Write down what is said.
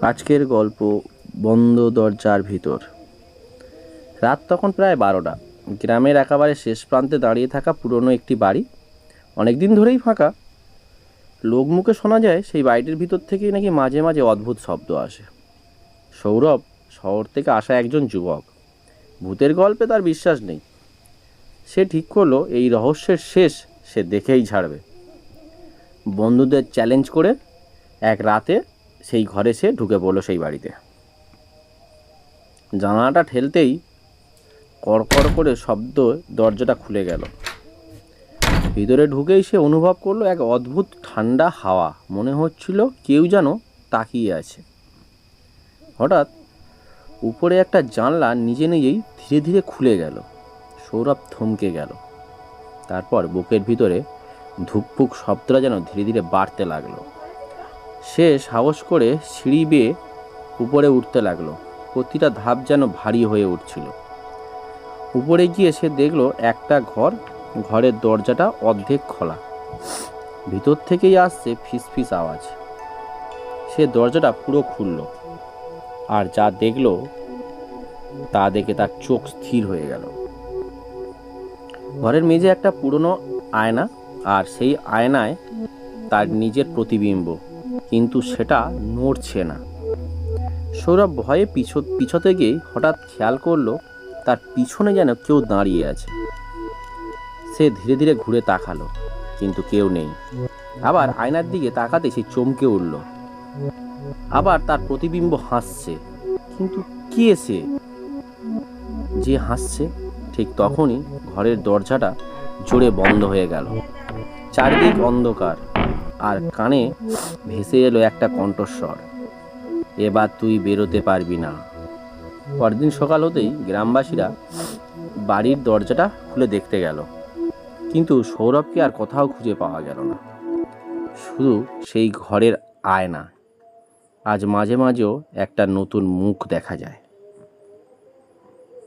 আজকের গল্প বন্ধ দরজার ভিতর। রাত তখন প্রায় 12টা। গ্রামের একেবারে শেষ প্রান্তে দাঁড়িয়ে থাকা পুরনো একটি বাড়ি, অনেকদিন ধরেই ফাঁকা। লোকমুখে শোনা যায় সেই বাড়িটির ভিতর থেকেই নাকি মাঝে মাঝে অদ্ভুত শব্দ আসে। সৌরভ শহর থেকে আসা একজন যুবক, ভূতের গল্পে তার বিশ্বাস নেই। সে ঠিক করলো এই রহস্যের শেষ সে দেখেই ছাড়বে। বন্ধুদের চ্যালেঞ্জ করে এক রাতে সেই ঘরে সে ঢুকে পড়লো সেই বাড়িতে। জানালাটা ঠেলতেই কড়কড় করে শব্দ দরজাটা খুলে গেল। ভিতরে ঢুকেই সে অনুভব করলো এক অদ্ভুত ঠান্ডা হাওয়া, মনে হচ্ছিল কেউ যেন তাকিয়ে আছে। হঠাৎ উপরে একটা জানলা নিজে নিজেই ধীরে ধীরে খুলে গেল। সৌরভ থমকে গেল। তারপর বুকের ভিতরে ধুকপুক শব্দটা যেন ধীরে ধীরে বাড়তে লাগলো। সে সাহস করে সিঁড়ি বেয়ে উপরে উঠতে লাগলো। প্রতিটা ধাপ যেন ভারী হয়ে উঠছিল। উপরে গিয়ে সে দেখলো একটা ঘরের দরজাটা অর্ধেক খোলা। ভিতর থেকেই আসছে ফিসফিস আওয়াজ। সে দরজাটা পুরো খুলল, আর যা দেখলো তা দেখে তার চোখ স্থির হয়ে গেল। ঘরের মেঝে একটা পুরনো আয়না, আর সেই আয়নায় তার নিজের প্রতিবিম্ব, কিন্তু সেটা নড়ছে না। সৌরভ ভয়ে পিছতে গিয়ে হঠাৎ খেয়াল করলো তার পিছনে যেন কেউ দাঁড়িয়ে আছে। সে ধীরে ধীরে ঘুরে তাকালো, কিন্তু কেউ নেই। আবার আয়নার দিকে তাকাতে সে চমকে উঠল। আবার তার প্রতিবিম্ব হাসছে, কিন্তু কে সে যে হাসছে? ঠিক তখনই ঘরের দরজাটা জোরে বন্ধ হয়ে গেল। চারদিক অন্ধকার, আর কানে ভেসে এলো একটা কণ্ঠস্বর, এবার তুই বেরোতে পারবি না। পরদিন সকাল হতেই গ্রামবাসীরা বাড়ির দরজাটা খুলে দেখতে গেল, কিন্তু সৌরভকে আর কোথাও খুঁজে পাওয়া গেল না। শুধু সেই ঘরের আয়না। আজ মাঝে মাঝেও একটা নতুন মুখ দেখা যায়।